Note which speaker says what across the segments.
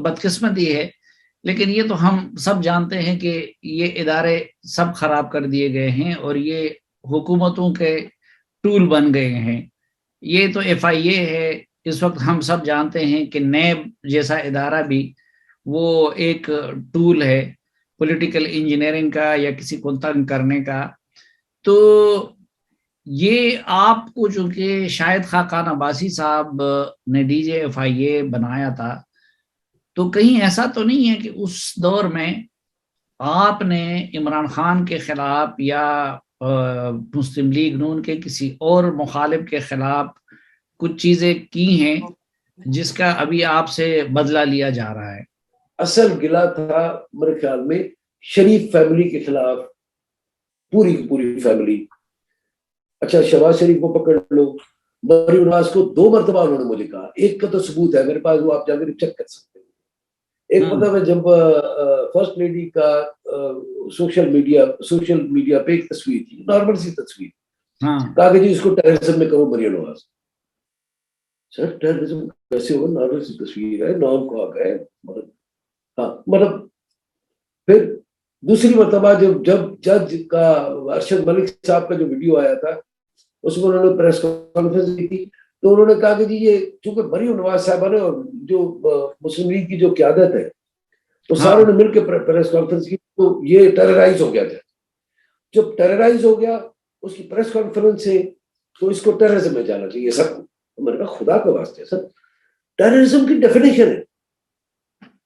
Speaker 1: बदकिस्मती है, लेकिन ये तो हम सब जानते हैं कि ये इदारे सब खराब कर दिए गए हैं और ये हुकूमतों के टूल बन गए हैं। ये तो FIA है, इस वक्त हम सब जानते हैं कि नैब जैसा इदारा भी वो एक टूल है पॉलिटिकल इंजीनियरिंग का या किसी को तंग करने का। तो ये आपको, चूंकि शायद खाकान अब्बासी साहब ने DGFIA बनाया था, तो कहीं ऐसा तो नहीं है कि उस दौर में आपने इमरान खान के खिलाफ या मुस्लिम लीग नून के किसी और मुखालिफ के खिलाफ कुछ चीजें की हैं जिसका अभी आपसे बदला लिया जा रहा है?
Speaker 2: असल गिला था मेरे ख्याल में शरीफ फैमिली के खिलाफ, पूरी की पूरी फैमिली। अच्छा, शहबाज शरीफ को पकड़ लो, मरियम नवाज को 2 मरतबा उन्होंने मुझे कहा, एक का तो सबूत है मेरे पास, वो आप जाकर चेक कर सकते हैं। एक मतलब है जब फर्स्ट लेडी का सोशल मीडिया पे एक तस्वीर थी, नॉर्मल सी तस्वीर, कहा कि जी इसको टेररिज्म में करो मरियम नवाज। सर टेररिज्म कैसे हो, नॉर्मल सी तस्वीर है, नाम को आ गए, मतलब हाँ, मतलब फिर दूसरी मरतबा जब जज का अरशद मलिक साहब का जो वीडियो आया था, उसमें उन्होंने प्रेस कॉन्फ्रेंस दी थी, तो उन्होंने कहा कि जी ये चूंकि मरियम नवाज साहबा ने और जो मुस्लिम लीग की जो क्यादत है, तो सारों ने मिलकर प्रेस कॉन्फ्रेंस की, तो ये टेरराइज हो गया था। जब टेरराइज हो गया उसकी प्रेस कॉन्फ्रेंस से, तो इसको टेररिज्म में जाना चाहिए सबको। तो मैंने कहा खुदा के वास्ते सर, टेररिज्म की डेफिनेशन है।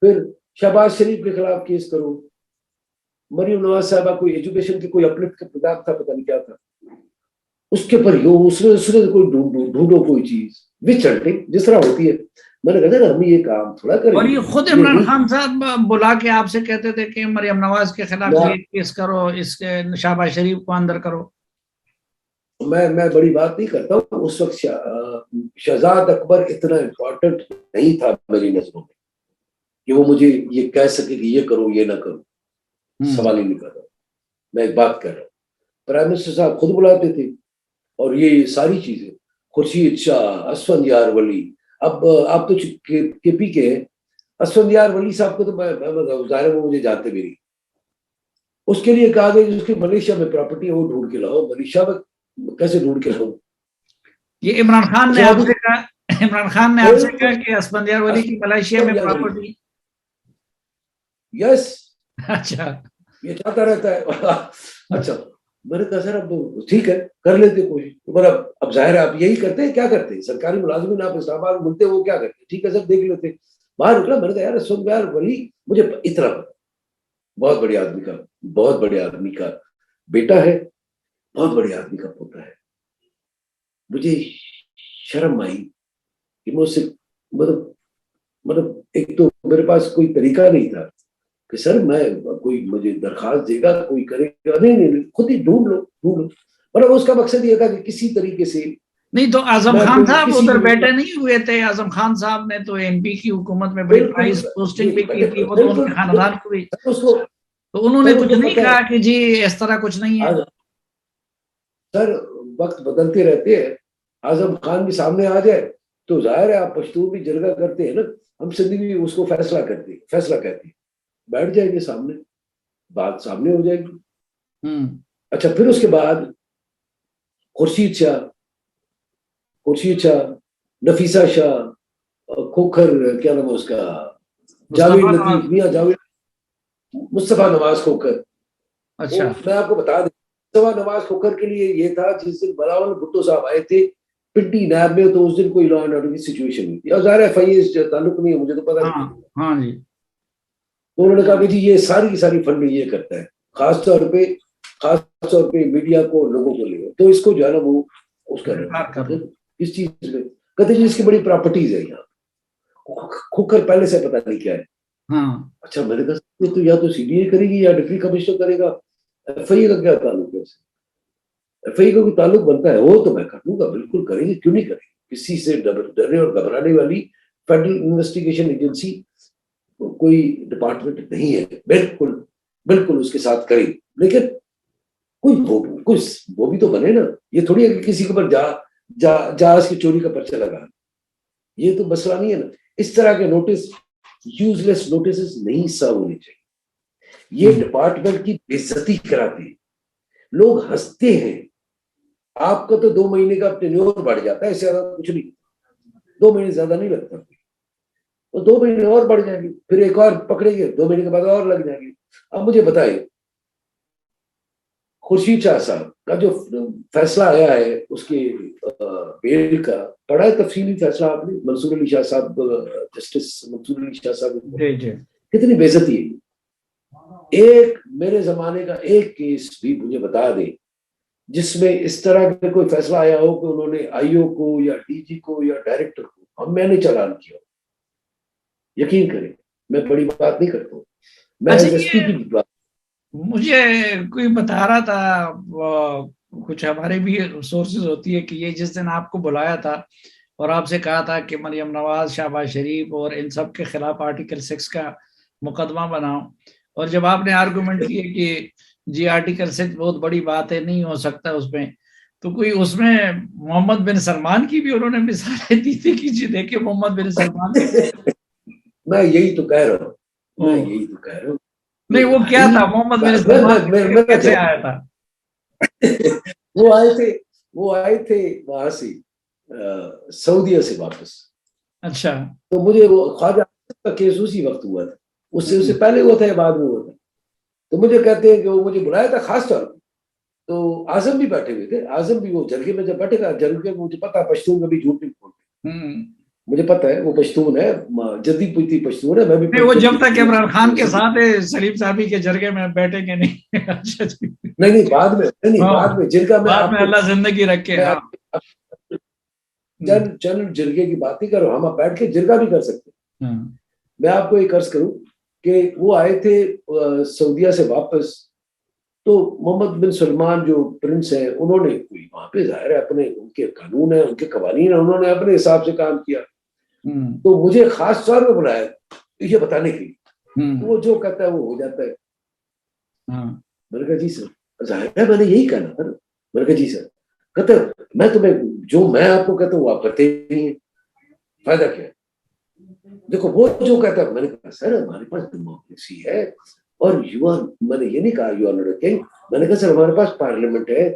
Speaker 2: फिर शहबाज शरीफ के खिलाफ केस करो, मरियम नवाज साहबा कोई एजुकेशन की कोई अपलिफ्ट का प्रोग्राम था, पता नहीं क्या था, उसके पर यो उसने कोई ढूंढो कोई चीज विच हंटिंग जिस तरह होती है। मैंने कहा हम ये काम थोड़ा करें।
Speaker 1: और ये खुद इमरान खान साहब बुला के आपसे कहते थे कि मरियम नवाज के खिलाफ ये केस करो, इसके शहबाज शरीफ को अंदर करो।
Speaker 2: मैं बड़ी बात नहीं करता हूँ, उस वक्त शहजाद अकबर इतना इम्पोर्टेंट नहीं था मेरी नजरों में कि वो मुझे ये कह सके कि ये करो ये ना करो, सवाल ही नहीं कर रहा। मैं एक बात कर रहा हूँ, प्राइम मिनिस्टर साहब खुद बुलाते थे, और ये सारी चीजें, खुर्शीद शाह, असफंदियार वली, अब आप तो KP के हैं, असफंदियार वली साहब को तो मैं जाहिर वो मुझे जानते भी नहीं। उसके लिए कहा गया उसकी मलेशिया में प्रॉपर्टी है, वो ढूंढ के लाओ। मलेशिया में कैसे ढूंढ के लाओ?
Speaker 1: ये इमरान खान ने आपसे कहा, इमरान खान ने आपसे कहा कि असफंदियार वली की मलेशिया में प्रॉपर्टी?
Speaker 2: यस।
Speaker 1: अच्छा,
Speaker 2: ये चाहता रहता है। अच्छा, मैंने कहा सर अब ठीक है, कर लेते कोशिश। मतलब अब जाहिर है आप यही करते हैं, क्या करते हैं सरकारी मुलाजिमीन, आप इस्लामाबाद मिलते वो क्या करते हैं, ठीक है सर देख लेते। बाहर निकला, मैंने कहा यार असफंदियार वली मुझे इतना पता, बहुत बड़े आदमी का बेटा है, बहुत बड़े आदमी का पोता है। मुझे शर्म आई कि मुझसे मतलब एक तो मेरे पास कोई तरीका नहीं था कि सर मैं कोई मुझे दरखास्त देगा, कोई करेगा, नहीं, खुद ही ढूंढ लो। मतलब उसका मकसद ये था कि किसी तरीके से
Speaker 1: नहीं। तो आजम खान साहब उधर बैठे नहीं हुए थे? आजम खान साहब ने तो MP की हुकूमत में बड़ी प्राइस पोस्टिंग भी की थी, वो तो उनके खानदान को भी, तो उन्होंने कुछ नहीं कहा कि जी इस तरह कुछ नहीं है?
Speaker 2: सर वक्त बदलते रहते हैं, आजम खान भी सामने आ जाए तो जाहिर है आप पश्तून भी जरगा करते हैं ना, हम सिंधी भी उसको फैसला कहते हैं, बैठ जाएंगे सामने, बात सामने हो जाएगी। अच्छा, फिर उसके बाद खुर्शीद शाह, नफीसा शाह, खोखर, क्या नाम है उसका, जावेद लतीफ, मियां जावेद, मुस्तफा नवाज खोखर।
Speaker 1: अच्छा,
Speaker 2: मैं आपको बता दें, मुस्तफा नवाज खोखर के लिए ये था जिस दिन बिलावल भुट्टो साहब आए थे पिंडी नैब में, तो उस दिन कोई लॉ एंड ऑर्डर की सिचुएशन हुई थी, और ज़ाहिर FIA ताल्लुक नहीं है, मुझे तो पता नहीं।
Speaker 1: हाँ जी।
Speaker 2: तो उन्होंने कहा कि जी ये सारी फंडिंग ये करता है, खासतौर पे मीडिया को, लोगों को ले, तो इसको जो है ना वो उसका इस चीज में कहते जी इसकी बड़ी प्रॉपर्टीज है यहाँ, खोखर पहले से पता नहीं क्या है।
Speaker 1: हाँ।
Speaker 2: अच्छा, मैंने कहा तो या तो CBI करेगी या डिप्टी कमिश्नर करेगा, FIA का क्या ताल्लुक है उससे? FIA का कोई ताल्लुक बनता है वो तो मैं कर दूंगा, बिल्कुल करेंगे, क्यों नहीं करेंगे। किसी से डरने और घबराने वाली फेडरल इन्वेस्टिगेशन एजेंसी कोई डिपार्टमेंट नहीं है, बिल्कुल उसके साथ करें, लेकिन कुछ वो भी तो बने ना। ये थोड़ी है कि किसी के ऊपर जहाज की चोरी का पर्चा लगा, ये तो मसला नहीं है ना। इस तरह के नोटिस यूजलेस नोटिस नहीं सर्व होने चाहिए। ये डिपार्टमेंट की बेइज्जती कराते हैं, लोग हंसते हैं। आपका तो 2 महीने का टेन्योर बढ़ जाता है, इससे ज्यादा कुछ नहीं, 2 महीने ज्यादा नहीं लगता, तो 2 महीने और बढ़ जाएंगे, फिर एक और पकड़ेंगे, 2 महीने के बाद और लग जाएंगे। अब मुझे बताइए, खुर्शीद शाह साहब का जो फैसला आया है उसके बेल का, पढ़ा है तफसीली फैसला आपने? मंसूर अली शाह साहब, जस्टिस मंसूर अली शाह साहब, कितनी बेइज्जती है। एक मेरे जमाने का एक केस भी मुझे बता दे जिसमें इस तरह का कोई फैसला आया हो कि उन्होंने आईओ को या डीजी को या डायरेक्टर को, हम मैंने चालान किया। यकीन करें, मैं बड़ी बात नहीं करता हूँ, मैं एसपी की बात।
Speaker 1: मुझे कोई बता रहा था, कुछ हमारे भी सोर्सेज होती है कि ये जिस दिन आपको बुलाया था और आपसे कहा था कि मरियम नवाज, शहबाज शरीफ और इन सब के खिलाफ आर्टिकल 6 का मुकदमा बनाओ, और जब आपने आर्गुमेंट किए कि जी आर्टिकल 6 बहुत बड़ी बात है, नहीं हो सकता उसमें, तो कोई उसमें मोहम्मद बिन सलमान की भी उन्होंने मिसालें दी थी कि जी देखिए मोहम्मद बिन सलमान
Speaker 2: मैं यही तो कह रहा हूँ, मैं यही तो कह रहा हूँ।
Speaker 1: नहीं, वो क्या था मोहम्मद बिन सलमान कैसे आया था?
Speaker 2: वो आए थे वहां से, सऊदीया से वापस।
Speaker 1: अच्छा।
Speaker 2: तो मुझे वो ख्वाजा का केस उसी वक्त हुआ था, उससे पहले हुआ था या बाद में हुआ था। तो मुझे कहते हैं कि वो मुझे बुलाया था खास तौर पर, तो आजम भी बैठे हुए थे। आजम भी वो जरगे में जब बैठेगा, जरगे में मुझे पता है पश्तून कभी झूठ नहीं बोलते, मुझे पता है वो पश्तून है, जद्दी पुती पश्तून है। मैं भी
Speaker 1: नहीं, वो जब तक इमरान खान के साथ है सलीम साहबी के जरगे में बैठेंगे नहीं। अच्छा जी।
Speaker 2: नहीं बाद में, नहीं बाद में, जिनका मैं
Speaker 1: बाद में अल्लाह जिंदगी रखे।
Speaker 2: जनरल जिरगे की बात नहीं कर रहा हूँ, हम बैठ के जिरगा भी कर सकते हैं। मैं आपको एक अर्ज करूं कि वो आए थे सऊदीया से वापस, तो मोहम्मद बिन सलमान जो प्रिंस है, उन्होंने कोई वहां पे जाहिर है अपने, उनके कानून है, उनके कवानीन है, उन्होंने अपने हिसाब से काम किया। तो मुझे खास तौर पर बुलाया ये बताने के लिए, तो वो जो कहता है वो हो जाता है। मैंने कहा जी सर, जाहिर है मैंने यही कहना था ना। मैंने कहा जी सर, कहते मैं तुम्हें जो मैं आपको कहता हूँ आप करते नहीं है, फायदा क्या है? देखो वो जो कहता है, मैंने कहा सर हमारे पास डेमोक्रेसी है और मैंने ये नहीं कहा you are not a king, मैंने कहा सर हमारे पास पार्लियामेंट है,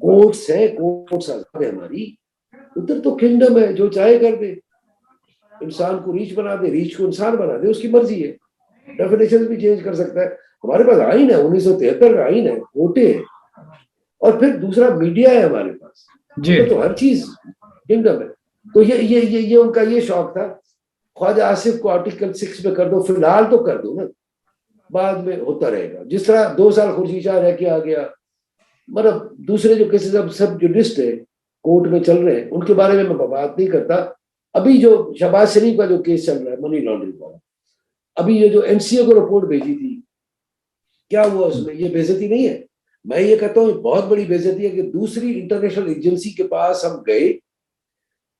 Speaker 2: कोर्ट्स है, कोर्ट्स आजाद है हमारी, उधर तो किंगडम है, जो चाहे कर दे, इंसान को रीच बना दे, रीच को इंसान बना दे, उसकी मर्जी है, डेफिनेशन भी चेंज कर सकता है। हमारे पास आइन है, 1973 का आइन है, कोर्टे है, और फिर दूसरा मीडिया है हमारे पास, तो हर चीज किंगडम है। तो ये उनका ये शौक था, ख्वाजा आसिफ को आर्टिकल 6 में कर दो, फिलहाल तो कर दो ना, बाद में होता रहेगा। जिस तरह 2 साल खुर्शीद शाह रह के आ गया, मतलब दूसरे जो केसेस अब सब जो लिस्ट है कोर्ट में चल रहे हैं उनके बारे में मैं बात नहीं करता। अभी जो शहबाज शरीफ का जो केस चल रहा है मनी लॉन्ड्रिंग वाला, अभी ये जो एनसीए को रिपोर्ट भेजी थी, क्या हुआ उसमें? ये बेइज्जती नहीं है? मैं ये कहता हूँ बहुत बड़ी बेइज्जती है कि दूसरी इंटरनेशनल एजेंसी के पास हम गए,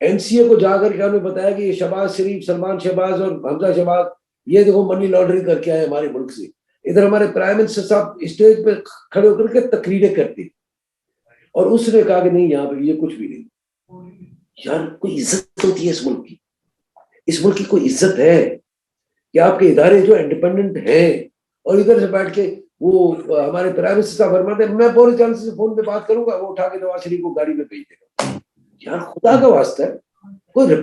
Speaker 2: एनसीए को जाकर के हमें बताया कि ये शहबाज शरीफ, सलमान शहबाज और हमजा शहबाज, ये देखो मनी लॉन्ड्रिंग करके आए हमारे मुल्क से। इधर हमारे प्राइम मिनिस्टर साहब स्टेज पे खड़े होकर के तकरीरें करते, और उसने कहा कि नहीं यहाँ पे ये कुछ भी नहीं। यार कोई इज्जत होती है इस मुल्क की? इस मुल्क की कोई इज्जत है कि आपके इदारे जो इंडिपेंडेंट हैं, और इधर से बैठ के वो हमारे प्राइम मिनिस्टर साहब फरमाते हैं मैं बोरिस जॉनसन से फोन पे बात करूंगा, वो उठा के नवाज शरीफ को गाड़ी में भेज देगा। यार खुदा का वास्ता है, कोई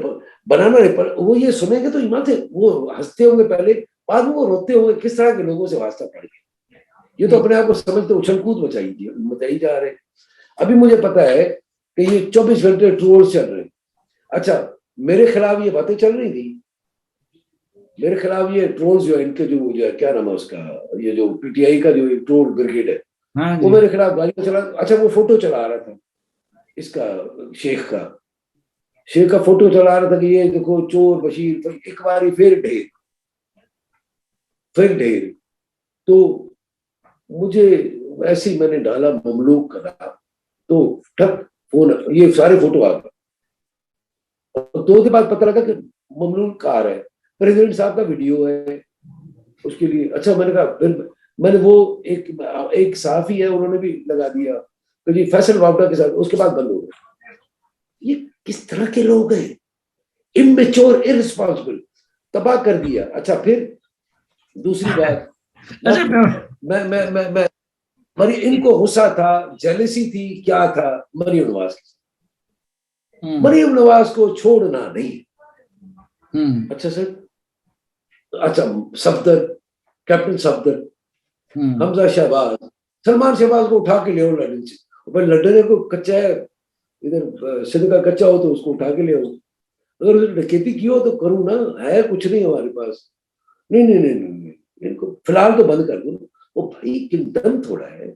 Speaker 2: बनाना वो ये सुनेंगे तो ईमान थे वो हंसते होंगे पहले, बाद में वो रोते होंगे, किस तरह के लोगों से वास्ता पड़ गया। ये तो अपने आप को समझते उछल कूद मचाई जा रहे। अभी मुझे पता है कि ये 24 घंटे ट्रोल्स चल रहे हैं। अच्छा, मेरे खिलाफ ये बातें चल रही थी, मेरे खिलाफ ये ट्रोल्स जो है, इनके जो क्या नाम है उसका, ये जो पीटीआई का जो ट्रोल ब्रिगेड है, वो मेरे खिलाफ गालियां चला। अच्छा, वो फोटो चला रहा था इसका, शेख का फोटो चला रहा था कि ये देखो चोर बशीर, तो एक बार फिर ढेर। तो मुझे ऐसे ही मैंने डाला ममलूक का नाम, तो ठक फोन, ये सारे फोटो आ गए। 2 दिन बाद पता लगा कि ममलूक आ रहा है, प्रेसिडेंट साहब का वीडियो है उसके लिए। अच्छा, मैंने कहा, फिर मैंने वो एक साफी है उन्होंने भी लगा दिया तो जी फैसल वावडा के साथ, उसके बाद बंद हो गया। ये किस तरह के लोग हैं, इमेच्योर, इररिस्पांसिबल। तबाह कर दिया। अच्छा, फिर दूसरी बात,
Speaker 1: अच्छा
Speaker 2: मैं मरी, इनको गुस्सा था, जेलसी थी, क्या था मरियम नवाज के, मरियम नवाज को छोड़ना नहीं। अच्छा सर, अच्छा सफदर, कैप्टन सफदर, हमजा शहबाज, सलमान शहबाज को उठा के ले आओ लंदन से। भाई लंदन को कच्चा है, इधर सिंध का कच्चा हो तो उसको उठा के ले आओ। अगर उसने डकैती की हो तो करूँ ना, है कुछ नहीं हमारे पास। नहीं नहीं नहीं नहीं, इनको फिलहाल तो बंद कर दो। वो भाई किंगडम थोड़ा है,